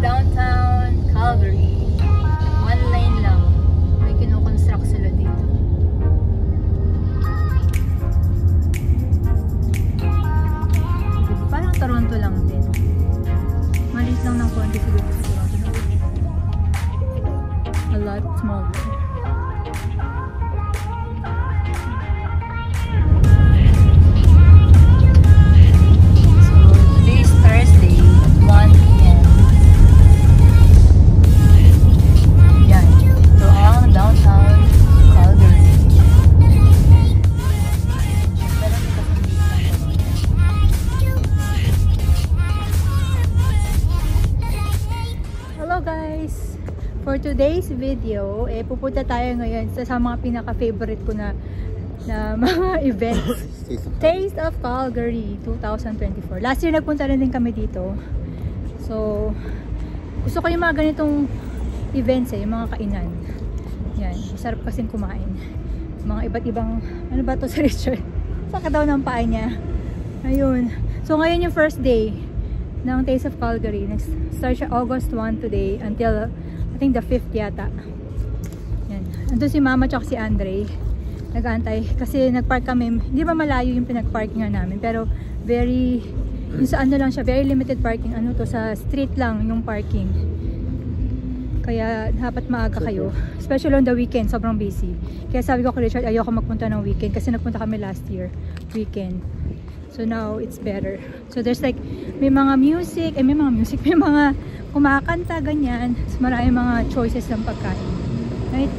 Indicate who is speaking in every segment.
Speaker 1: downtown Calgary. One lane lang. May kinoconstruct sila dito. Parang Toronto lang din. Maliit lang ng konti siguro sa Toronto. A lot smaller. For today's video, pupunta tayo ngayon sa mga pinaka-favorite ko na mga events. Taste of Calgary 2024. Last year nagpunta rin din kami dito. So, gusto ko yung mga ganitong events yung mga kainan. Yan, masarap kasing kumain. Mga iba't ibang, ano ba to sa Richard? Saka daw ng paa niya. Ayun. So, ngayon yung first day ng Taste of Calgary. Start siya August 1 today until I think the 5th yata. Yan. Andun si Mama tsaka si Andre. Nag-aantay. Kasi nag-park kami. Hindi ba malayo yung pinag-parking nga namin. Pero very, yung sa ano lang siya, very limited parking. Ano to, sa street lang yung parking. Kaya dapat maaga kayo. Especially on the weekend, sobrang busy. Kaya sabi ko kay Richard, ayoko magpunta ng weekend. Kasi nagpunta kami last year, weekend. So now, it's better. So there's like, may mga music, may mga kumakanta, ganyan. So maraming mga choices ng pagkain. Right?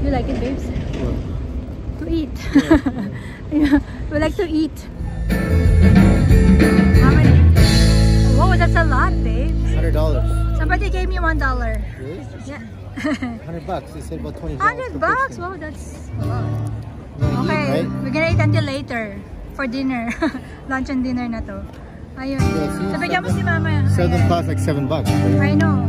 Speaker 1: You like it, babes?
Speaker 2: Yeah.
Speaker 1: To eat. Yeah. We like to eat. How many? Whoa, that's a lot, babes.
Speaker 2: $100.
Speaker 1: Somebody gave me $1.
Speaker 2: Really?
Speaker 1: Yeah.
Speaker 2: $100. They said about $20.
Speaker 1: $100? Wow, that's a lot. Okay,
Speaker 2: eat, right?
Speaker 1: we're gonna eat until later. For dinner. Lunch and dinner na to. Ayun.
Speaker 2: Yeah,
Speaker 1: so, bigyan mo si Mama.
Speaker 2: Seven costs like $7.
Speaker 1: I know.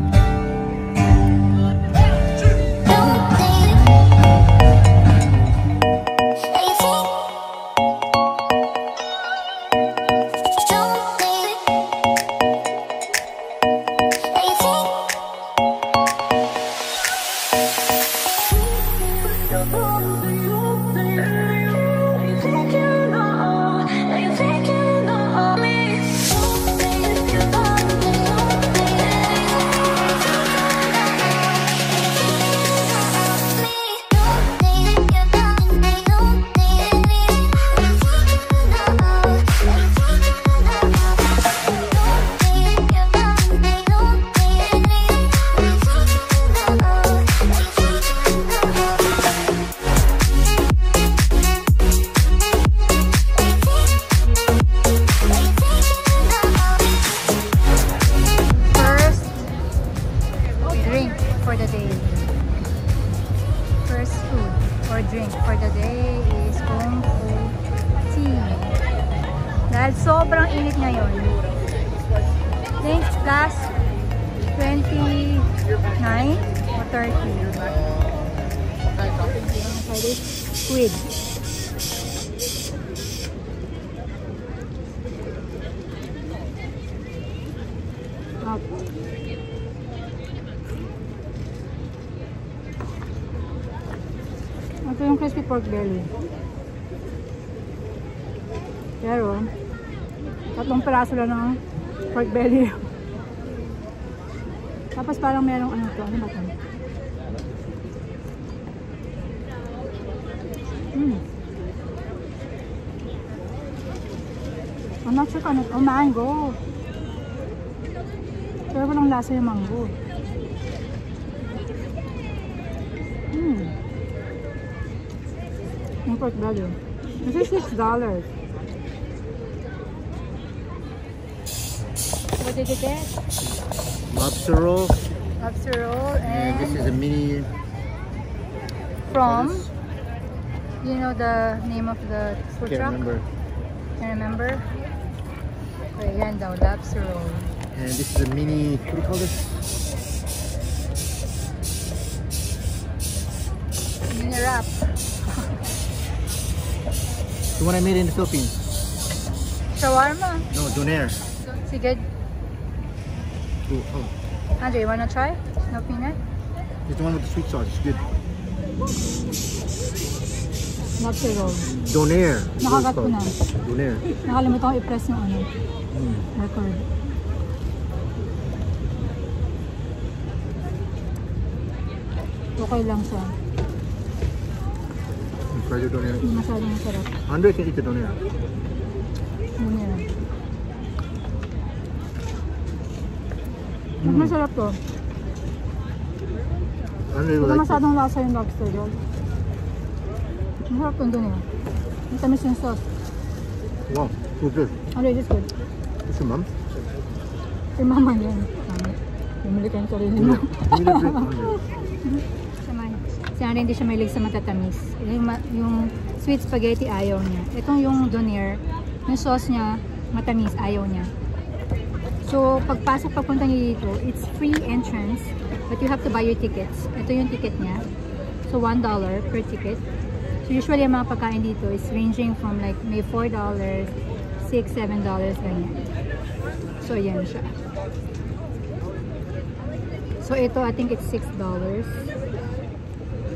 Speaker 1: Dahil sobrang init ngayon. Think plus 29 or 30. Squid. Ito yung crispy pork belly. Pero, tatlong peraso lang ng pork belly. Tapos parang merong ano to, ano ba ito? I'm not sure kung ano. Oh, mango. Pero walang lasa yung mango. Yung pork belly. This is $6. What did you get?
Speaker 2: Lobster roll.
Speaker 1: Lobster roll and
Speaker 2: this is a mini.
Speaker 1: From? Do you know the name of the food truck?
Speaker 2: Can't remember.
Speaker 1: Can't remember? Okay, yan daw, lobster roll.
Speaker 2: And this is a mini, what do you call this?
Speaker 1: Mini wrap.
Speaker 2: The one I made in the Philippines.
Speaker 1: Shawarma.
Speaker 2: No, donair.
Speaker 1: Sige.
Speaker 2: Ooh, oh.
Speaker 1: Andre, you wanna try? No peanut?
Speaker 2: It's the one with the sweet sauce. It's good.
Speaker 1: Lobster roll.
Speaker 2: Donair.
Speaker 1: Nakagat ko na.
Speaker 2: Donair.
Speaker 1: Nakalimutan ko i-press yung ano. Record. Okay lang siya.
Speaker 2: You try the donair.
Speaker 1: Hindi masyadong masarap.
Speaker 2: Andre can eat the donair.
Speaker 1: Yun yan. Mas masarap to.
Speaker 2: Andre will
Speaker 1: Hindi
Speaker 2: like
Speaker 1: masyadong lasa yung lobster roll. Masarap to dun eh. Matamis yung sauce.
Speaker 2: it. Wow, so good.
Speaker 1: Andre, this is good.
Speaker 2: This your mom?
Speaker 1: Si mama yan. Bumili ka yung sarili mo.
Speaker 2: Give me the drink, Andre.
Speaker 1: Si Andre hindi siya mahilig sa matatamis. Yung sweet spaghetti ayaw niya. Itong yung donair, yung sauce niya, matamis, ayaw niya. So, pagpasok papunta niya dito, it's free entrance, but you have to buy your tickets. Ito yung ticket niya. So, $1 per ticket. So, usually, ang mga pagkain dito is ranging from like may $4, $6, $7, ganyan. So, yan siya. So, ito, I think it's $6.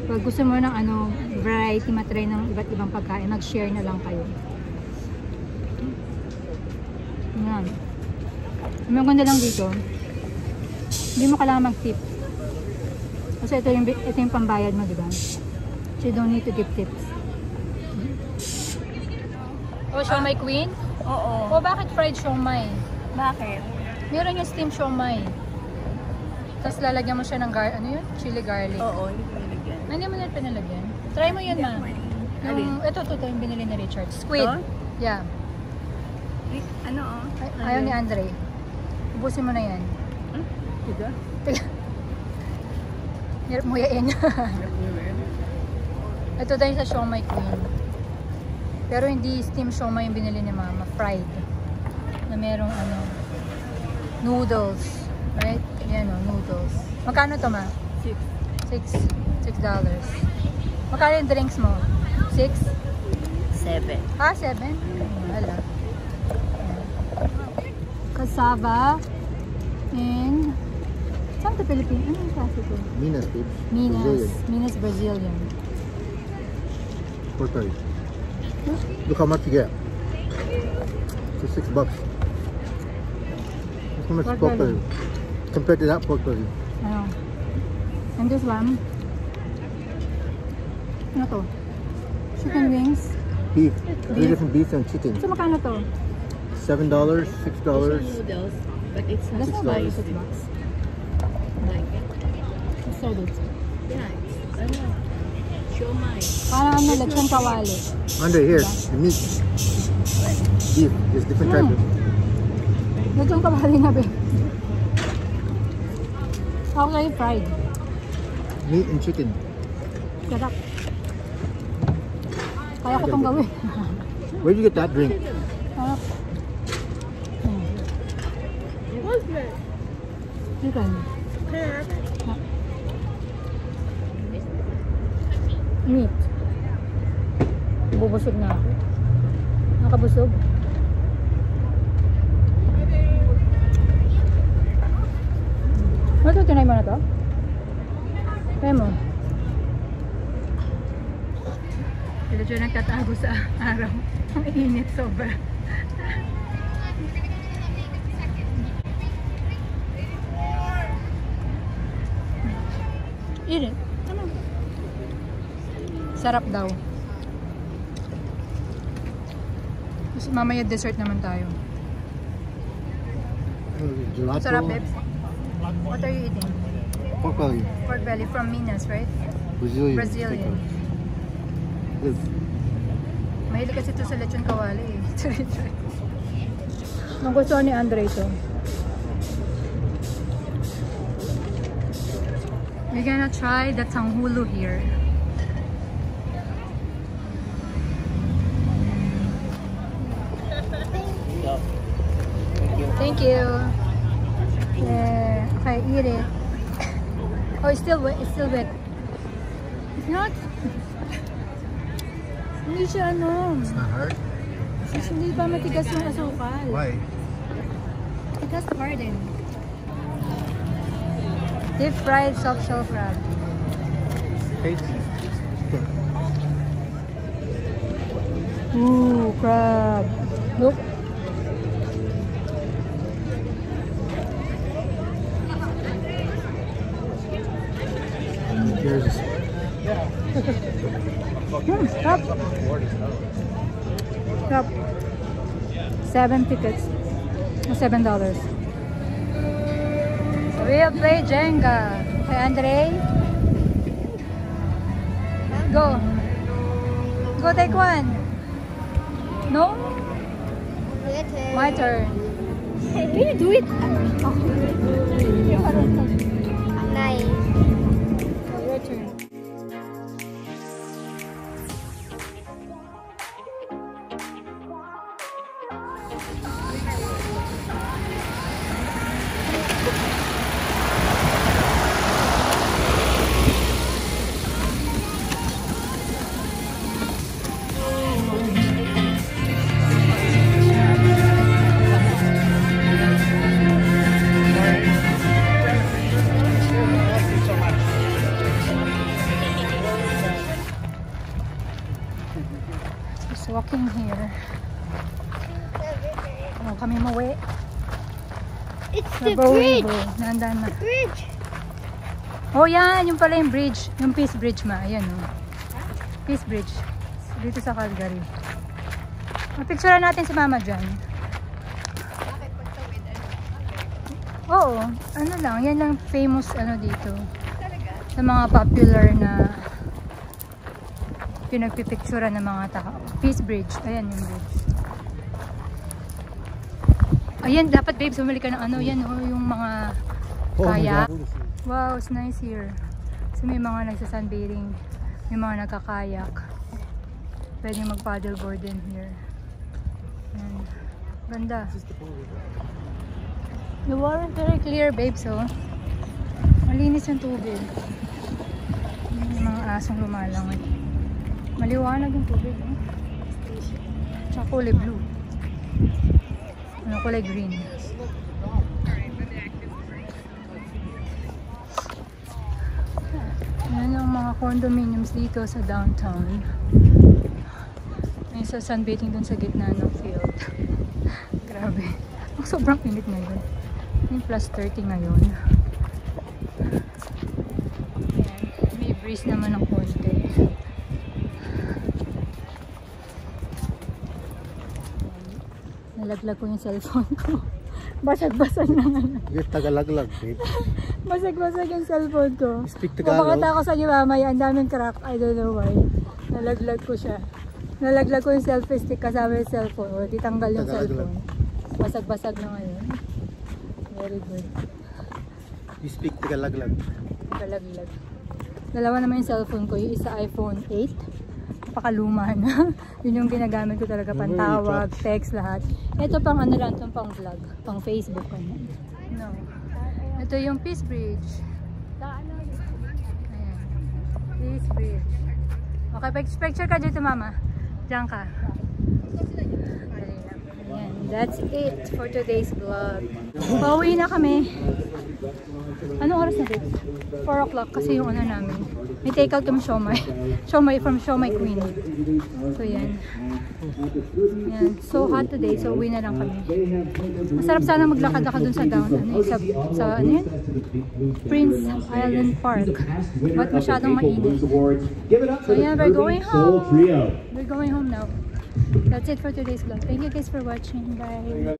Speaker 1: Pag gusto mo ng ano, variety, matry ng iba't ibang pagkain, mag-share na lang kayo. Yan. Ang maganda lang dito, hindi mo kailangan mag-tip. Kasi ito yung pambayad mo, di ba? So you don't need to give tips. Oh, siomai queen?
Speaker 3: Oo.
Speaker 1: Oh, bakit fried siomai?
Speaker 3: Bakit?
Speaker 1: Meron yung steamed siomai. Tapos lalagyan mo siya ng ano yun? Chili garlic.
Speaker 3: Oo, hindi ko nilagyan.
Speaker 1: Hindi mo na pinalagyan? Try mo yun, ma. Ito, yung binili ni Richard. Squid.
Speaker 3: Ito?
Speaker 1: Yeah.
Speaker 3: Ano oh?
Speaker 1: Ayaw ni Andre. Ubusin mo na yan.
Speaker 3: Diba?
Speaker 1: Hirap mo yain. Ito dahil sa siomai queen. Pero hindi steam siomai yung binili ni mama. Fried. Na merong ano, noodles. Right? Yan o, noodles. Magkano to, ma? $6. Magkano yung drinks mo? 6?
Speaker 3: 7.
Speaker 1: Ah, 7? Wala. Cassava and saan ito Philippines? Ano yung klase ito?
Speaker 2: Minas, babe.
Speaker 1: Minas.
Speaker 2: Brazilian.
Speaker 1: Minas Brazilian.
Speaker 2: Pork belly. Look how much you get. For $6. Look how much
Speaker 1: Pork
Speaker 2: pork
Speaker 1: belly.
Speaker 2: belly. Compared to that pork belly.
Speaker 1: Ano? And this one? Ano to? Chicken wings?
Speaker 2: Beef. Three different beef and chicken.
Speaker 1: So magkano to?
Speaker 2: $7, $6.
Speaker 3: Noodles, but it's
Speaker 1: That's not bad.
Speaker 2: $6.
Speaker 1: $6.
Speaker 3: like it.
Speaker 1: It's so good.
Speaker 3: Yeah, it's ano, siomai.
Speaker 1: Parang ano, lechon kawali.
Speaker 2: Andre, here, the meat. Beef. There's different type of.
Speaker 1: Lechon kawali na, babe. Okay, fried.
Speaker 2: Meat and chicken.
Speaker 1: Sarap. Kaya ko itong gawin.
Speaker 2: Where'd you get that drink?
Speaker 1: Sarap.
Speaker 3: What's that?
Speaker 1: Chicken. Meat. Bubusog na ako. Nakabusog. Ano, tinay mo na to? Kaya mo? Medyo nagtatago sa araw. Ang init sobra. Init. Ano? Sarap daw. Tapos mamaya dessert naman tayo.
Speaker 2: Gelato.
Speaker 1: Sarap, Bebs. What are you eating?
Speaker 2: Pork belly.
Speaker 1: Pork belly from Minas, right?
Speaker 2: Brazilian.
Speaker 1: Brazilian.
Speaker 2: Good.
Speaker 1: Mahilig kasi ito sa lechon kawali eh. Nagustuhan ni Andre ito. We're gonna try the tanghulu here. Thank you. Yeah. Okay, eat it. Oh, it's still wet. It's still wet. It's not. Hindi siya ano.
Speaker 2: It's not hard.
Speaker 1: Hindi ba matigas yung asukal?
Speaker 2: Why?
Speaker 1: It has hardened. Deep fried soft shell crab.
Speaker 2: Taste.
Speaker 1: Ooh, crab. Look.
Speaker 2: Here's
Speaker 1: Stop. Stop. 7 tickets. $7. So we'll play Jenga. Okay, Andre? Go. Go take one. No? My turn.
Speaker 4: Can you do it? Nice.
Speaker 1: Your turn. Just walking here. Oh, kami mauwi.
Speaker 4: It's
Speaker 1: Sa
Speaker 4: the bridge.
Speaker 1: Bowibo. Nandaan na.
Speaker 4: Bridge.
Speaker 1: Oh, yan. Yung pala yung bridge. Yung Peace Bridge ma. Ayan oh. Peace Bridge. Dito sa Calgary. Mapicturean natin si Mama dyan. Oo. Ano lang. Yan lang famous ano dito. Sa mga popular na pinagpipicturean ng mga tao. Peace Bridge. Ayan yung bridge. Ayan, dapat babe, sumali ka ng ano. Yan oh, yung mga kayak. Wow, it's nice here. So may mga nagsasunbathing. May mga nagkakayak. Pwede mag-paddleboard din here. Ayan. Ganda. The water is very clear, babe. So, malinis yung tubig. Yung mga asong lumalangoy. Maliwanag yung tubig. Eh? Tsaka kulay blue. Ano, kulay green. Yan ang mga condominiums dito sa downtown. May sa sunbathing dun sa gitna ng field. Grabe. Sobrang init ngayon. Yung plus 30 ngayon. Ayan. May breeze naman ng konti. Nalaglag ko yung cellphone ko. Basag-basag na nga.
Speaker 2: Yes, tagalaglag, babe.
Speaker 1: Basag-basag yung cellphone ko.
Speaker 2: Speak Tagalog.
Speaker 1: Mapakita ko sa inyo mamaya, ang daming crack. I don't know why. Nalaglag ko siya. Nalaglag ko yung selfie stick kasama yung cellphone. O, ditanggal yung
Speaker 2: Tagalog.
Speaker 1: cellphone. Basag-basag na ngayon. Very good.
Speaker 2: You speak tagalaglag.
Speaker 1: Nalaglag. Dalawa naman yung cellphone ko. Yung isa iPhone 8. Napakaluma na. Yun yung ginagamit ko talaga. Pantawag, text, lahat. Ito pang ano lang, itong pang vlog. Pang Facebook. Ano. No. Ito yung Peace Bridge. Ayan. Peace Bridge. Okay, picture ka dito, Mama. Diyan ka. Ayan. That's it for today's vlog. Pauwi na kami. Anong oras na dito? 4 o'clock kasi yung ano namin. May take out yung siomai. Siomai from Siomai Queen. So yan. Yan. So hot today. So uwi na lang kami. Masarap sana maglakad ako dun sa down. Ano, sa ano yun? Prince Island Park. But masyadong mainit. So yan. We're going home. We're going home now. That's it for today's vlog. Thank you guys for watching. Bye.